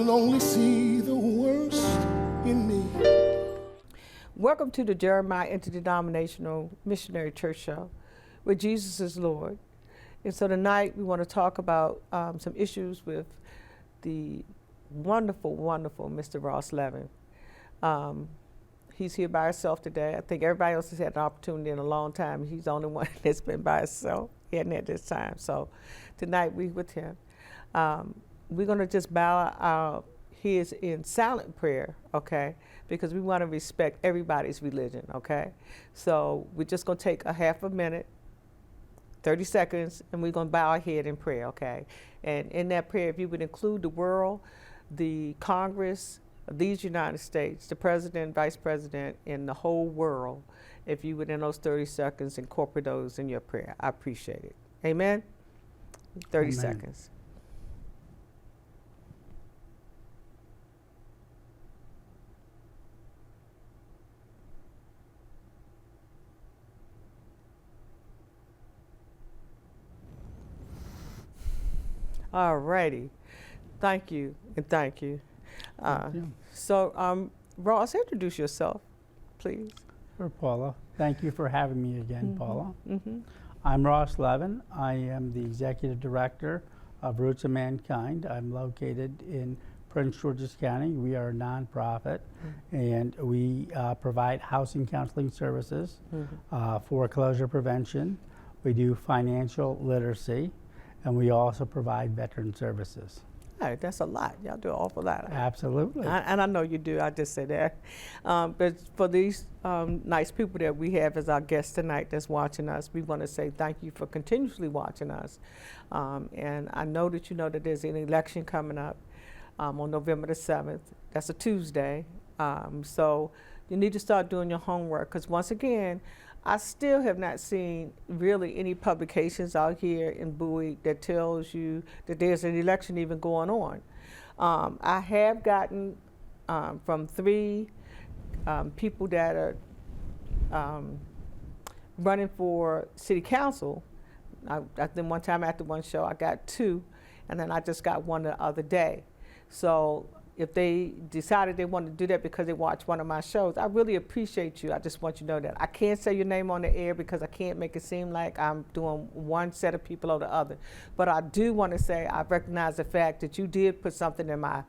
you'll only see the worst in me. Welcome to the Jeremiah Interdenominational Missionary Church Show, where Jesus is Lord. And so tonight we want to talk about some issues with the wonderful, wonderful Mr. Ross Levin. He's here by himself today. I think everybody else has had an opportunity in a long time. He's the only one that's been by himself. He hadn't had this time. So tonight we with him. We're going to just bow our heads in silent prayer, okay? Because we want to respect everybody's religion, okay? So we're just going to take a half a minute, 30 seconds, and we're going to bow our head in prayer, okay? And in that prayer, if you would include the world, the Congress of these United States, the president, vice president, and the whole world, if you would in those 30 seconds incorporate those in your prayer, I appreciate it. Amen? 30 Amen. seconds. All righty. Thank you, and thank you. So, Ross, introduce yourself, please. Sure, Paula. Thank you for having me again, Paula. Mm-hmm. I'm Ross Levin. I am the Executive Director of Roots of Mankind. I'm located in Prince George's County. We are a nonprofit, and we provide housing counseling services, foreclosure prevention. We do financial literacy, and we also provide veteran services. All right, that's a lot. Y'all do an awful lot. Absolutely. And I know you do. I just say that. But for these nice people that we have as our guests tonight that's watching us, we want to say thank you for continuously watching us. And I know that you know that there's an election coming up on November the 7th. That's a Tuesday. So you need to start doing your homework, because once again, I still have not seen really any publications out here in Bowie that tells you that there's an election even going on. I have gotten from 3 people that are running for city council. I think one time after one show I got 2, and then I just got one the other day. So if they decided they wanted to do that because they watched one of my shows, I really appreciate you. I just want you to know that. I can't say your name on the air because I can't make it seem like I'm doing one set of people or the other. But I do want to say I recognize the fact that you did put something in my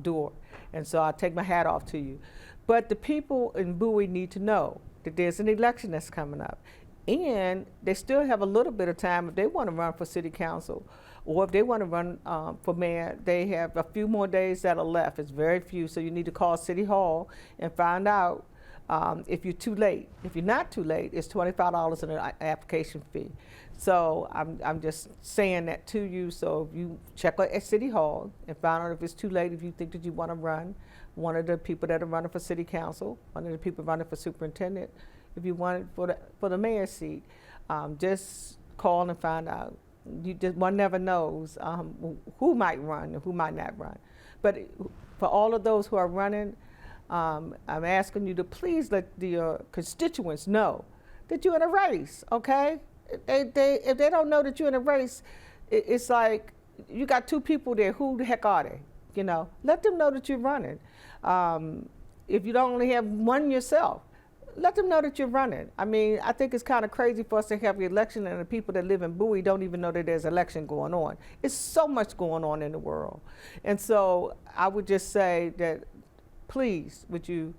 door. And so I take my hat off to you. But the people in Bowie need to know that there's an election that's coming up. And they still have a little bit of time if they want to run for city council, or if they want to run for mayor. They have a few more days that are left. It's very few, so you need to call City Hall and find out if you're too late. If you're not too late, it's $25 in an application fee. So I'm just saying that to you. So if you check at City Hall and find out if it's too late, if you think that you want to run, one of the people that are running for city council, one of the people running for superintendent, if you want it for the mayor's seat, just call and find out. One never knows who might run and who might not run. But for all of those who are running, I'm asking you to please let your constituents know that you're in a race, okay? If they don't know that you're in a race, it's like you got 2 people there. Who the heck are they? You know, let them know that you're running. If you don't only have one yourself, let them know that you're running. I mean, I think it's kind of crazy for us to have the election and the people that live in Bowie don't even know that there's an election going on. It's so much going on in the world. And so I would just say that please, would you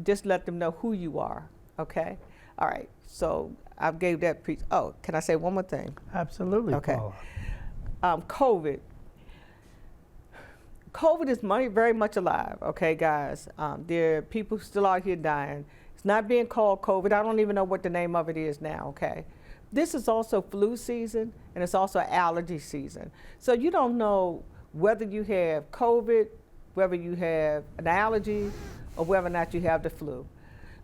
just let them know who you are, okay? All right, so I gave that oh, can I say one more thing? Absolutely, okay. Paula. COVID is very much alive, okay, guys? There are people still out here dying. It's not being called COVID. I don't even know what the name of it is now, okay? This is also flu season, and it's also allergy season. So you don't know whether you have COVID, whether you have an allergy, or whether or not you have the flu.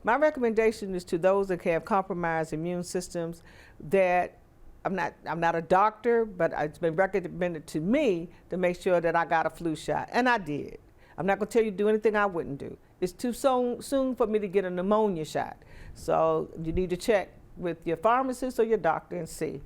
My recommendation is to those that have compromised immune systems that I'm not a doctor, but it's been recommended to me to make sure that I got a flu shot, and I did. I'm not going to tell you to do anything I wouldn't do. It's too soon for me to get a pneumonia shot. So you need to check with your pharmacist or your doctor and see.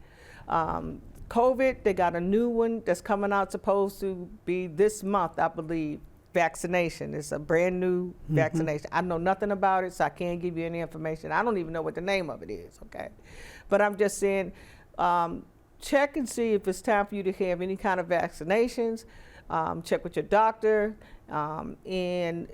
COVID, they got a new one that's coming out, supposed to be this month, I believe, vaccination. It's a brand new vaccination. I know nothing about it, so I can't give you any information. I don't even know what the name of it is, okay? But I'm just saying, check and see if it's time for you to have any kind of vaccinations. Check with your doctor, and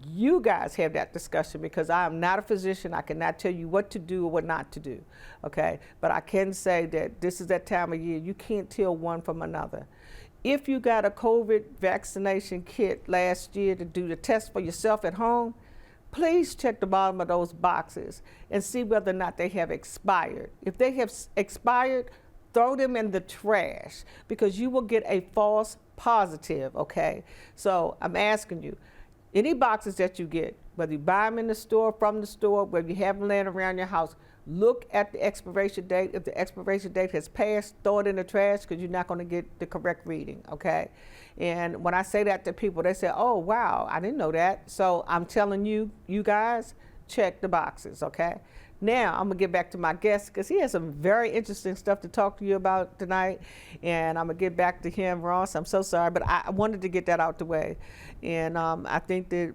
you guys have that discussion, because I am not a physician. I cannot tell you what to do or what not to do, okay? But I can say that this is that time of year, you can't tell one from another. If you got a COVID vaccination kit last year to do the test for yourself at home, please check the bottom of those boxes and see whether or not they have expired. If they have expired, throw them in the trash, because you will get a false positive, okay? So I'm asking you, any boxes that you get, whether you buy them in the store, from the store, whether you have them laying around your house, look at the expiration date. If the expiration date has passed, throw it in the trash, because you're not going to get the correct reading, okay? And when I say that to people, they say, oh, wow, I didn't know that. So I'm telling you, you guys, check the boxes, okay? Now, I'm going to get back to my guest, because he has some very interesting stuff to talk to you about tonight. And I'm going to get back to him, Ross. I'm so sorry, but I wanted to get that out the way. And I think that,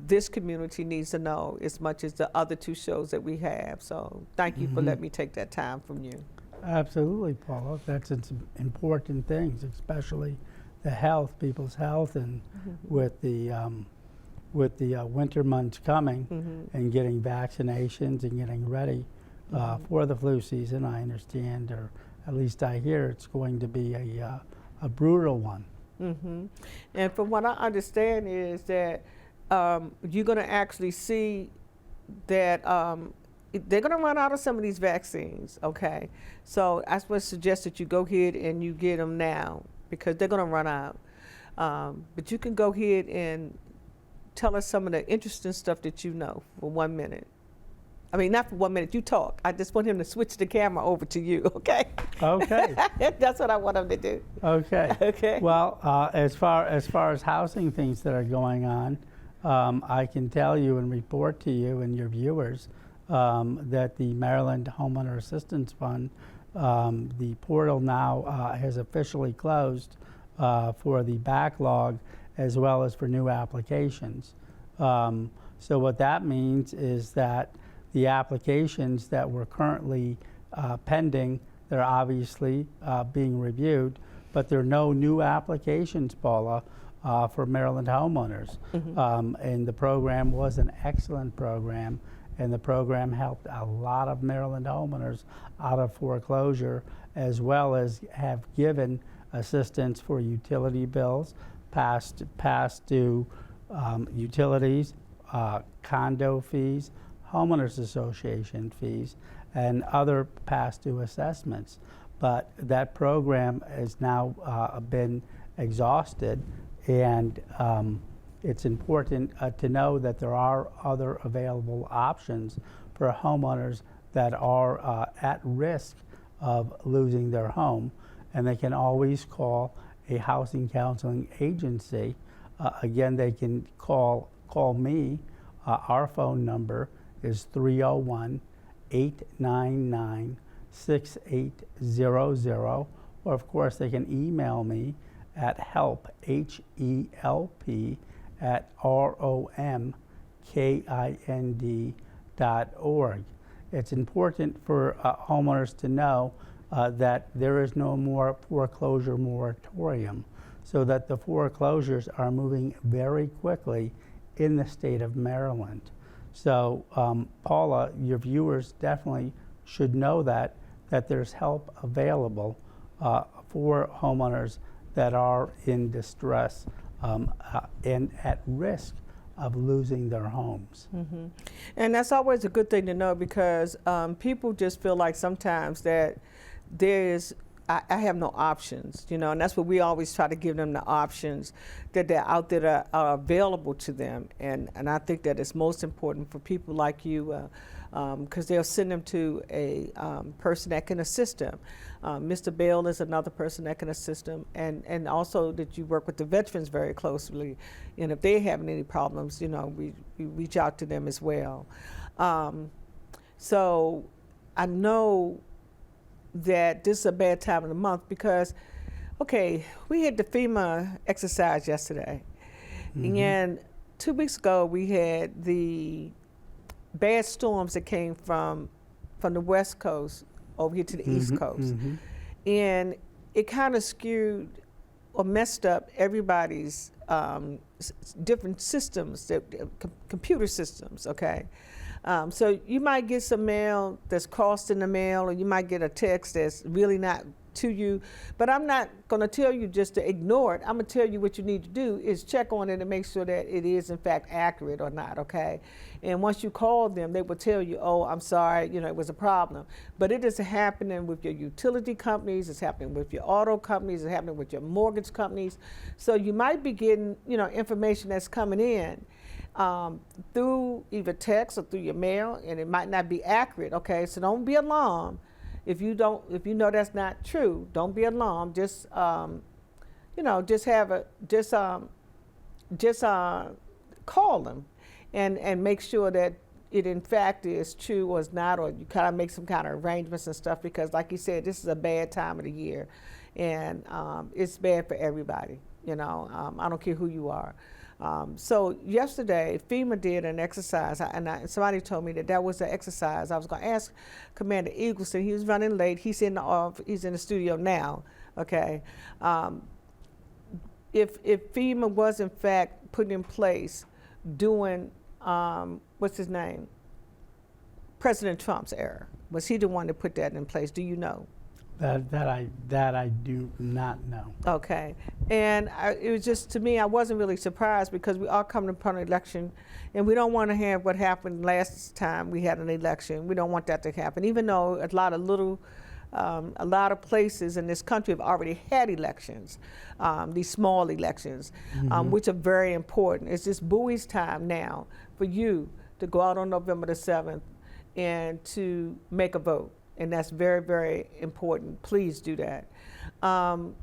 this community needs to know as much as the other two shows that we have. So thank you for letting me take that time from you. Absolutely, Paula. That's important things, especially the health, people's health, and with the winter months coming and getting vaccinations and getting ready for the flu season. I understand, or at least I hear, it's going to be a brutal one. And from what I understand is that you're going to actually see that they're going to run out of some of these vaccines, okay? So I would suggest that you go ahead and you get them now, because they're going to run out. But you can go ahead and tell us some of the interesting stuff that you know for 1 minute. I mean, not for 1 minute, you talk. I just want him to switch the camera over to you, okay? Okay. That's what I want him to do. Okay. Okay. Well, as far as housing things that are going on, I can tell you and report to you and your viewers that the Maryland Homeowner Assistance Fund, the portal now has officially closed for the backlog as well as for new applications. So what that means is that the applications that were currently pending, they're obviously being reviewed, but there are no new applications, Paula, for Maryland homeowners. And the program was an excellent program, and the program helped a lot of Maryland homeowners out of foreclosure, as well as have given assistance for utility bills, past due utilities, condo fees, homeowners association fees, and other past due assessments. But that program has now been exhausted, and it's important to know that there are other available options for homeowners that are at risk of losing their home, and they can always call a housing counseling agency. Again, they can call me. Our phone number is 301-899-6800, or of course they can email me at help, HELP, at ROMKIND.org. It's important for homeowners to know that there is no more foreclosure moratorium, so that the foreclosures are moving very quickly in the state of Maryland. So Paula, your viewers definitely should know that there's help available for homeowners that are in distress and at risk of losing their homes. And that's always a good thing to know, because people just feel like sometimes that I have no options, and that's what we always try to give them, the options that they're out there that are available to them. And I think that it's most important for people like you, because they'll send them to a person that can assist them. Mr. Bell is another person that can assist them, and also that you work with the veterans very closely. And if they're having any problems, we reach out to them as well. So I know that this is a bad time of the month because, okay, we had the FEMA exercise yesterday. And 2 weeks ago, we had the bad storms that came from the West Coast over here to the East Coast. And it kind of skewed or messed up everybody's different systems, computer systems, okay? So you might get some mail that's crossed in the mail, or you might get a text that's really not to you, but I'm not going to tell you just to ignore it. I'm going to tell you what you need to do is check on it and make sure that it is in fact accurate or not, okay? And once you call them, they will tell you, oh, I'm sorry, you know, it was a problem. But it is happening with your utility companies, it's happening with your auto companies, it's happening with your mortgage companies. So you might be getting, you know, information that's coming in through either text or through your mail, and it might not be accurate, okay? So don't be alarmed. If you know that's not true, don't be alarmed. Just you know, just call them and make sure that it in fact is true or is not, or you kind of make some kind of arrangements and stuff, because like you said, this is a bad time of the year, and it's bad for everybody. You know, I don't care who you are. So yesterday, FEMA did an exercise, and somebody told me that was the exercise. I was going to ask Commander Eagleson. He was running late. He's in the studio now. Okay, if FEMA was in fact put in place during what's his name, President Trump's era, was he the one that put that in place? Do you know? That I do not know. Okay, and it was just, to me, I wasn't really surprised, because we are coming upon an election, and we don't want to have what happened last time we had an election. We don't want that to happen, even though a lot of places in this country have already had elections, these small elections, which are very important. It's just buoy's time now for you to go out on November the 7th and to make a vote. And that's very, very important. Please do that. So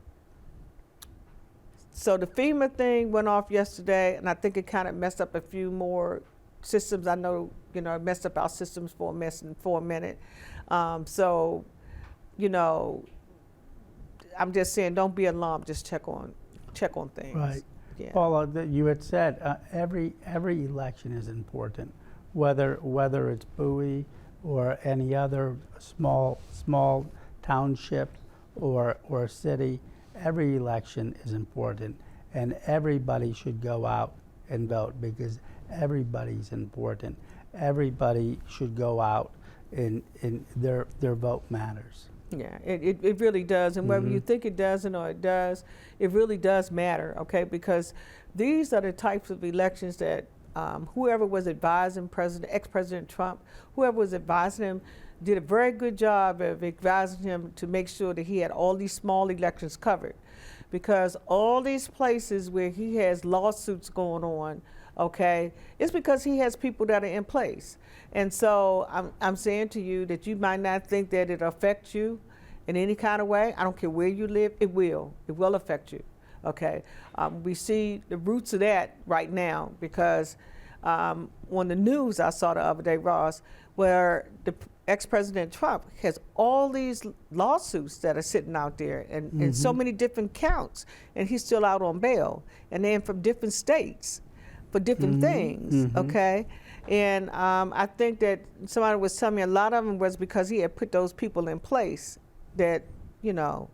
the FEMA thing went off yesterday, and I think it kind of messed up a few more systems. I know, you know, it messed up our systems for a minute. So, you know, I'm just saying, don't be alarmed. Just check on things. Right. Yeah. Paula, you had said every election is important, whether it's Bowie or any other small township or city. Every election is important, and everybody should go out and vote, because everybody's important. Everybody should go out, and their vote matters. Yeah, it really does, and whether you think it doesn't or it does, it really does matter, okay? Because these are the types of elections that whoever was advising ex-President Trump, whoever was advising him, did a very good job of advising him to make sure that he had all these small elections covered. Because all these places where he has lawsuits going on, okay, it's because he has people that are in place. And so I'm saying to you that you might not think that it affects you in any kind of way. I don't care where you live, it will affect you. Okay, we see the roots of that right now, because on the news I saw the other day, Ross, where the ex-President Trump has all these lawsuits that are sitting out there, and so many different counts, and he's still out on bail, and then from different states for different things, okay? And I think that somebody was telling me a lot of them was because he had put those people in place that, you know,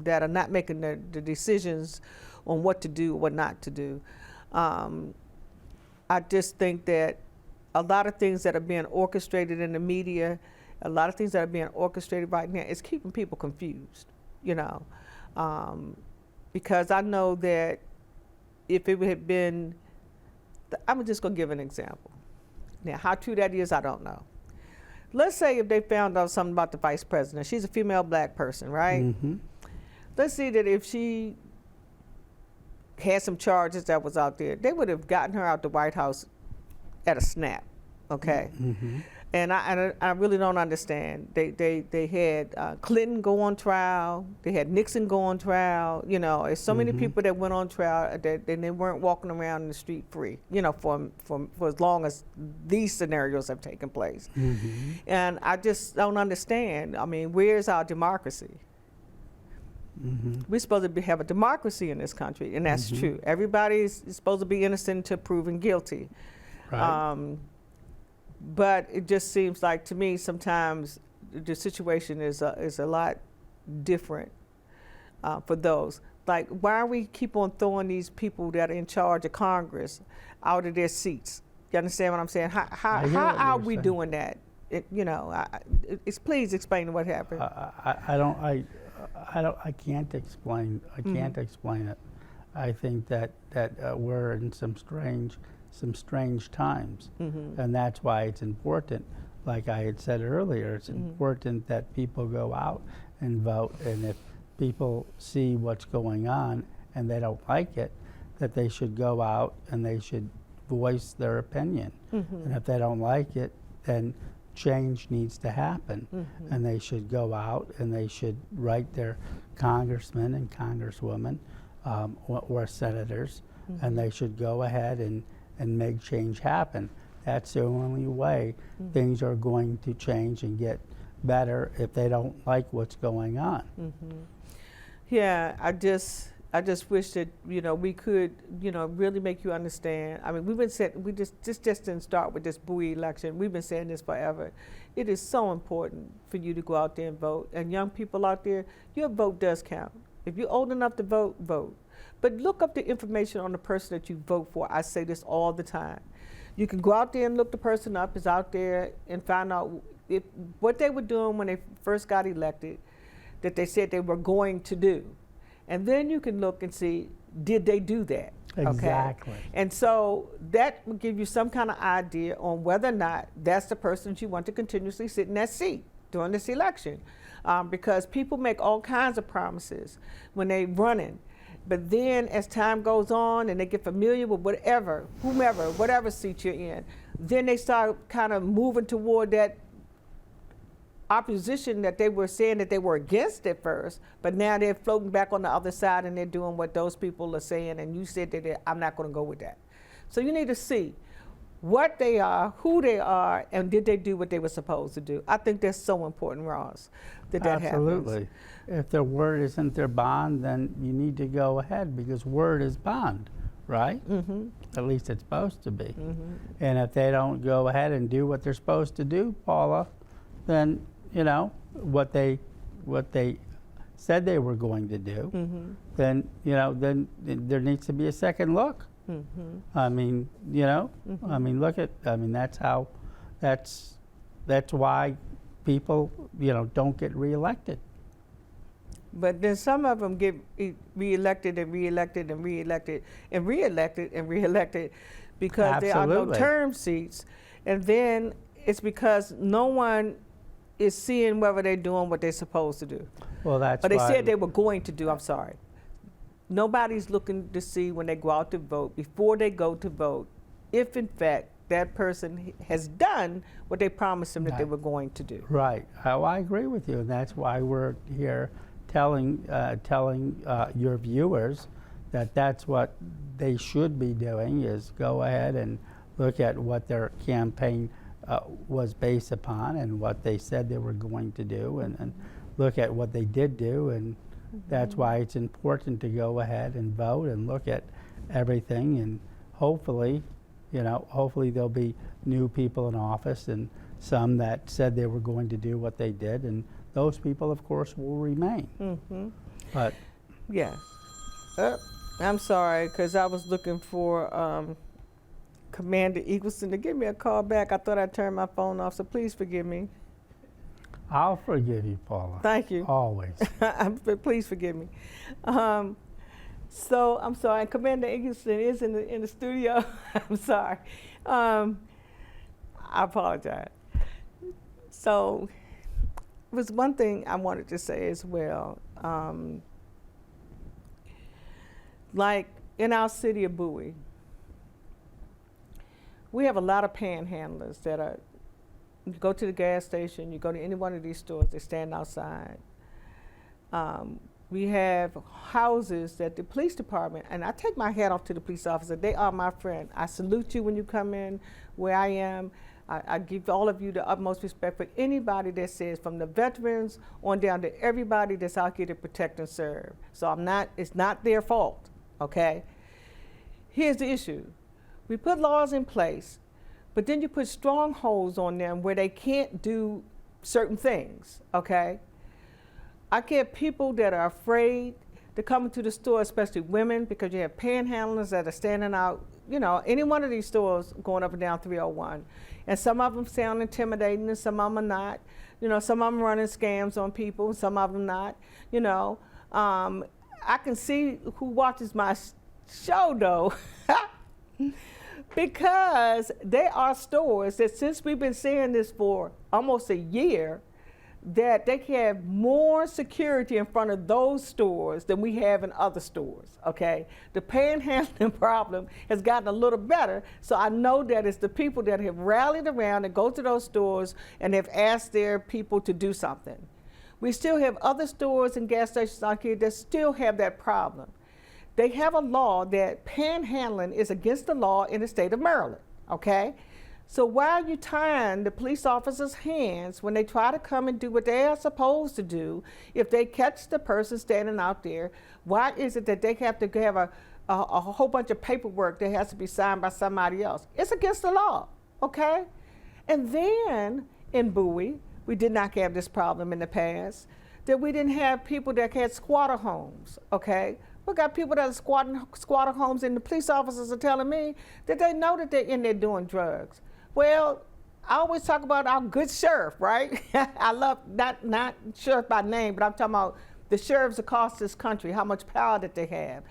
that are not making the decisions on what to do or what not to do. I just think that a lot of things that are being orchestrated in the media, a lot of things that are being orchestrated right now, is keeping people confused, you know. Because I know that if it had been, I'm just gonna give an example. Now, how true that is, I don't know. Let's say if they found out something about the vice president. She's a female black person, right? Let's see that if she had some charges that was out there, they would have gotten her out the White House at a snap, okay? And I really don't understand. They had Clinton go on trial. They had Nixon go on trial. You know, there's so many people that went on trial that they weren't walking around in the street free. You know, for as long as these scenarios have taken place. And I just don't understand. I mean, where's our democracy? We're supposed to have a democracy in this country, and that's true. Everybody's supposed to be innocent until proven guilty. Right. But it just seems like to me sometimes the situation is a lot different for those. Like, why we keep on throwing these people that are in charge of Congress out of their seats? You understand what I'm saying? How are we doing that? You know, please explain what happened. I can't explain. I can't explain it. I think that we're in some strange times, and that's why it's important. Like I had said earlier, it's important that people go out and vote, and if people see what's going on and they don't like it, that they should go out and they should voice their opinion. And if they don't like it, then change needs to happen, and they should go out and they should write their congressmen and congresswomen or senators, and they should go ahead and make change happen. That's the only way things are going to change and get better if they don't like what's going on. Yeah, I just wish that, you know, we could, you know, really make you understand. I mean, we just didn't start with this Bowie election. We've been saying this forever. It is so important for you to go out there and vote. And young people out there, your vote does count. If you're old enough to vote, vote. But look up the information on the person that you vote for. I say this all the time. You can go out there and look the person up, is out there, and find out what they were doing when they first got elected, that they said they were going to do. And then you can look and see, did they do that? Exactly. Okay? And so that will give you some kind of idea on whether or not that's the person that you want to continuously sit in that seat during this election. Because people make all kinds of promises when they're running. But then as time goes on and they get familiar with whatever seat you're in, then they start kind of moving toward that opposition that they were saying that they were against at first, but now they're floating back on the other side and they're doing what those people are saying, and you said that I'm not going to go with that. So you need to see what they are, who they are, and did they do what they were supposed to do. I think that's so important, Ross, that Absolutely. happens. If their word isn't their bond, then you need to go ahead, because word is bond, right? At least it's supposed to be. And if they don't go ahead and do what they're supposed to do, Paula, then you know what they said they were going to do, then then there needs to be a second look. I mean, I mean, that's why people don't get reelected. But then some of them get reelected and reelected and reelected and reelected and reelected because there are no term seats, and then it's because no one is seeing whether they're doing what they're supposed to do. Well, that's Or they why said they were going to do, I'm sorry. Nobody's looking to see when they go out to vote, before they go to vote, if in fact that person has done what they promised them that they were going to do. Right. I agree with you, and that's why we're here telling your viewers that that's what they should be doing, is go ahead and look at what their campaign was based upon and what they said they were going to do, and look at what they did do, and that's why it's important to go ahead and vote and look at everything, and hopefully there'll be new people in office and some that said they were going to do what they did, and those people of course will remain. But yeah, I'm sorry, because I was looking for Commander Eagleson to give me a call back. I thought I turned my phone off, so please forgive me. I'll forgive you, Paula. Thank you. Always. Please forgive me. So I'm sorry, and Commander Eagleson is in the studio. I'm sorry. I apologize. So it was one thing I wanted to say as well. Like in our city of Bowie, we have a lot of panhandlers that are you go to the gas station, you go to any one of these stores, they stand outside. We have houses that the police department, and I take my hat off to the police officer, they are my friend. I salute you when you come in where I am. I give all of you the utmost respect for anybody that says, from the veterans on down to everybody that's out here to protect and serve. So it's not their fault, okay? Here's the issue. We put laws in place, but then you put strongholds on them where they can't do certain things, okay? I get people that are afraid to come into the store, especially women, because you have panhandlers that are standing out, you know, any one of these stores going up and down 301. And some of them sound intimidating and some of them are not. You know, some of them running scams on people, some of them not. You know, I can see who watches my show though, because there are stores that, since we've been saying this for almost a year, that they have more security in front of those stores than we have in other stores, okay? The panhandling problem has gotten a little better, so I know that it's the people that have rallied around and go to those stores and have asked their people to do something. We still have other stores and gas stations out here that still have that problem. They have a law that panhandling is against the law in the state of Maryland, okay? So why are you tying the police officers' hands when they try to come and do what they are supposed to do? If they catch the person standing out there, why is it that they have to have a whole bunch of paperwork that has to be signed by somebody else? It's against the law, okay? And then in Bowie, we did not have this problem in the past, that we didn't have people that had squatter homes, okay? We got people that are squatter homes, and the police officers are telling me that they know that they're in there doing drugs. Well, I always talk about our good sheriff, right? I love, not sheriff by name, but I'm talking about the sheriffs across this country, how much power that they have.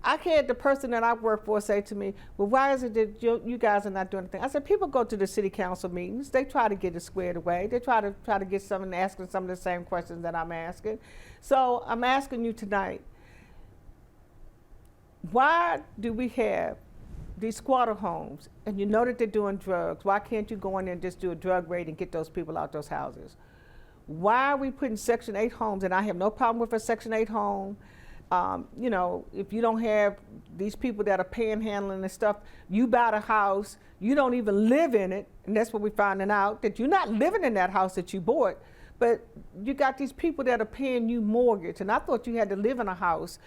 I had the person that I work for say to me, well, why is it that you guys are not doing anything? I said, people go to the city council meetings, they try to get it squared away. They try to get someone asking some of the same questions that I'm asking. So I'm asking you tonight, why do we have these squatter homes, and you know that they're doing drugs? Why can't you go in there and just do a drug raid and get those people out those houses? Why are we putting Section 8 homes? And I have no problem with a Section 8 home. You know, if you don't have these people that are panhandling and stuff, you buy the house, you don't even live in it, and that's what we're finding out, that you're not living in that house that you bought, but you got these people that are paying you mortgage. And I thought you had to live in a house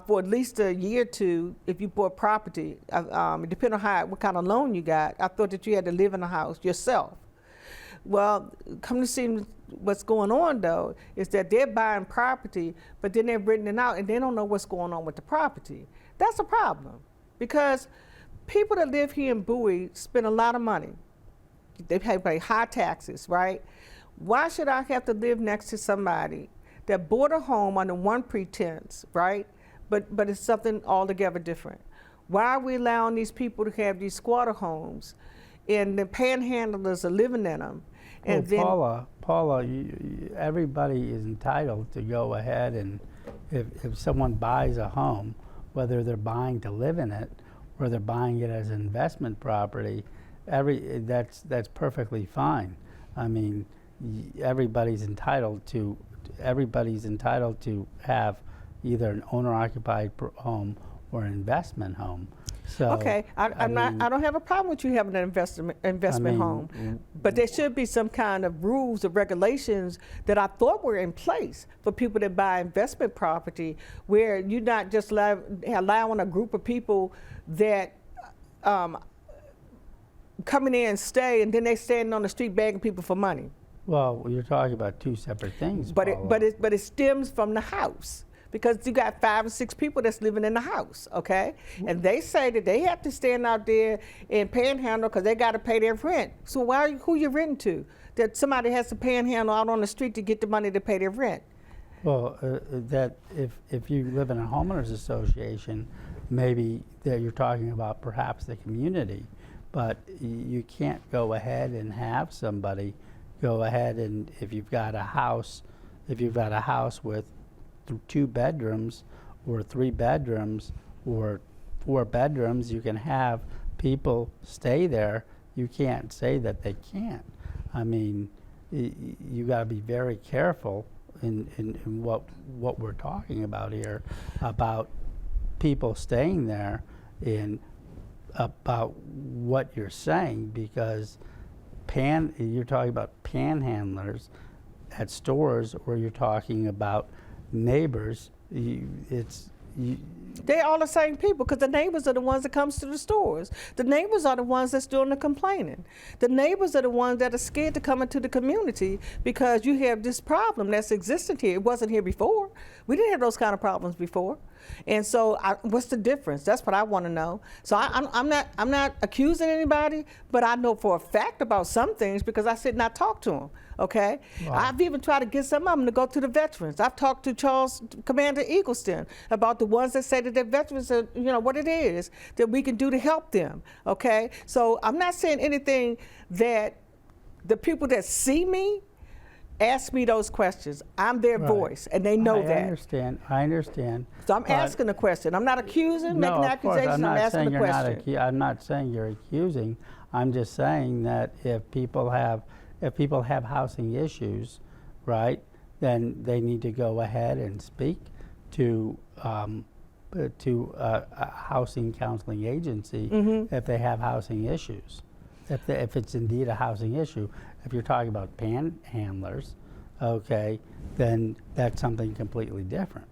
for at least a year or two if you bought property. Depending on what kind of loan you got, I thought that you had to live in a house yourself. Well, come to see what's going on though, is that they're buying property, but then they're renting it out and they don't know what's going on with the property. That's a problem, because people that live here in Bowie spend a lot of money. They pay high taxes, right? Why should I have to live next to somebody that bought a home under one pretense, right? But it's something altogether different. Why are we allowing these people to have these squatter homes and the panhandlers are living in them? And well, Paula, everybody is entitled to go ahead and if someone buys a home, whether they're buying to live in it or they're buying it as an investment property, that's perfectly fine. I mean, everybody's entitled to have either an owner-occupied home or an investment home. So, okay, I don't have a problem with you having an investment home, but there should be some kind of rules or regulations that I thought were in place for people that buy investment property, where you're not just allowing a group of people that come in there and stay, and then they standing on the street begging people for money. Well, you're talking about two separate things, but Paula. it stems from the house, because you got 5 or 6 people that's living in the house, okay? And they say that they have to stand out there and panhandle because they got to pay their rent. So who you renting to? That somebody has to panhandle out on the street to get the money to pay their rent? Well, that if you live in a homeowners association, maybe that you're talking about perhaps the community, but you can't go ahead and have somebody go ahead and if you've got a house with 2 bedrooms or 3 bedrooms or 4 bedrooms, you can have people stay there. You can't say that they can't. I mean, you got to be very careful in what we're talking about here, about people staying there and about what you're saying, because you're talking about panhandlers at stores, or you're talking about neighbors. They're all the same people, because the neighbors are the ones that comes to the stores. The neighbors are the ones that's doing the complaining. The neighbors are the ones that are scared to come into the community because you have this problem that's existent here. It wasn't here before. We didn't have those kind of problems before. And so what's the difference? That's what I want to know. So I'm not accusing anybody, but I know for a fact about some things because I sit and I talk to them. Okay, wow. I've even tried to get some of them to go to the veterans. I've talked to Commander Eagleston about the ones that say that they're veterans, are, you know, what it is that we can do to help them. Okay, so I'm not saying anything that the people that see me ask me those questions. I'm their voice, and they know that. I understand. So I'm asking a question. I'm not accusing, making accusations. I'm asking a question. I'm not saying you're accusing. I'm just saying that if people have housing issues, right, then they need to go ahead and speak to a housing counseling agency if they have housing issues. If it's indeed a housing issue. If you're talking about panhandlers, okay, then that's something completely different.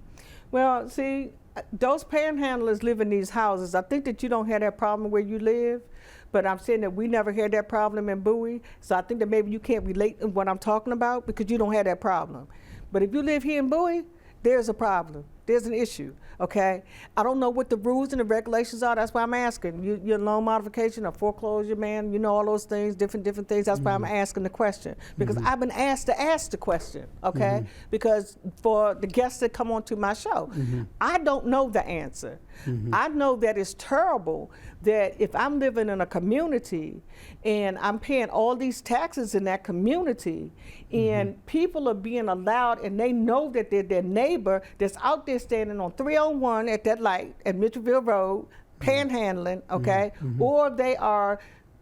Well, see, those panhandlers live in these houses. I think that you don't have that problem where you live, but I'm saying that we never had that problem in Bowie, so I think that maybe you can't relate to what I'm talking about because you don't have that problem. But if you live here in Bowie, there's a problem. There's an issue, okay? I don't know what the rules and the regulations are. That's why I'm asking. Your loan modification or foreclosure, man, you know all those things, different things. That's why I'm asking the question. Because I've been asked to ask the question, okay? Because for the guests that come onto my show, I don't know the answer. I know that it's terrible that if I'm living in a community and I'm paying all these taxes in that community and people are being allowed and they know that they're their neighbor that's out there standing on 301 at that light at Mitchellville Road, panhandling, okay? Or they are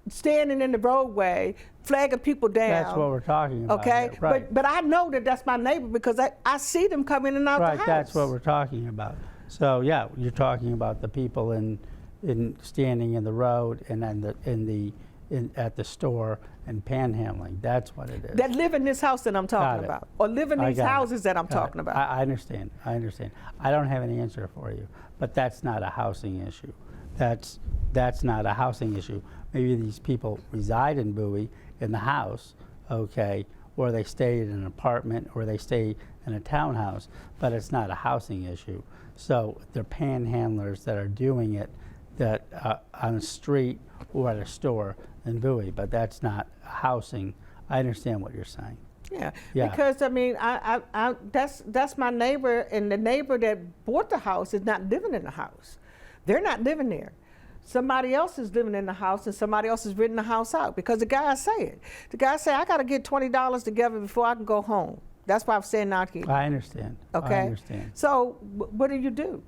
standing in the roadway, flagging people down. That's what we're talking about. Okay, here, right. But I know that that's my neighbor because I see them come in and out the house. Right, that's what we're talking about. So yeah, you're talking about the people in standing in the road and at the store and panhandling. That's what it is. That live in this house that I'm talking about, or live in these houses that I'm talking about. I understand. I understand. I don't have an answer for you, but that's not a housing issue. That's not a housing issue. Maybe these people reside in Bowie in the house, okay, or they stay in an apartment, or they stay in a townhouse, but it's not a housing issue. So they're panhandlers that are doing it on the street or at a store in Bowie, but that's not housing. I understand what you're saying. Yeah. Because I mean, that's my neighbor, and the neighbor that bought the house is not living in the house. They're not living there. Somebody else is living in the house, and somebody else is renting the house out because the guy say it. The guy say, I got to get $20 together before I can go home. That's why I'm saying out here. I understand. Okay. I understand. So what do you do?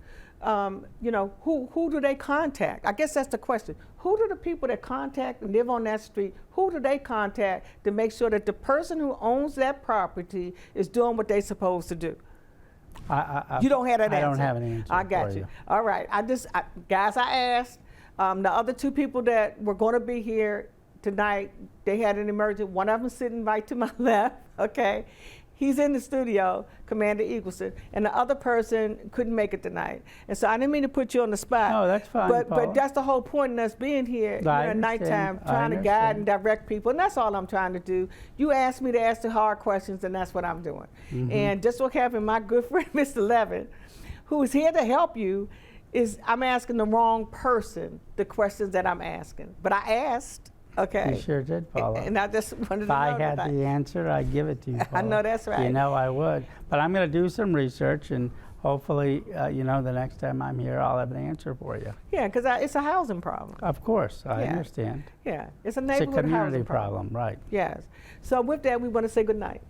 You know, who do they contact? I guess that's the question. Who do the people that contact and live on that street, who do they contact to make sure that the person who owns that property is doing what they're supposed to do? You don't have that answer. I don't have an answer. I got you. All right. Guys, I asked. The other two people that were going to be here tonight, they had an emergency. One of them sitting right to my left, okay? He's in the studio, Commander Eagleston, and the other person couldn't make it tonight. And so I didn't mean to put you on the spot. No, that's fine, but that's the whole point of us being here at nighttime, trying to guide and direct people, and that's all I'm trying to do. You asked me to ask the hard questions, and that's what I'm doing. And just what happened, my good friend, Mr. Levin, who is here to help you, I'm asking the wrong person the questions that I'm asking. But I asked. Okay. You sure did, Paula. And I just wanted to know. If I had the answer, I'd give it to you, Paula. I know that's right. You know I would. But I'm going to do some research, and hopefully, the next time I'm here, I'll have an answer for you. Yeah, because it's a housing problem. Of course, I understand. Yeah, it's a neighborhood It's a community housing problem, right. Yes. So with that, we want to say good night.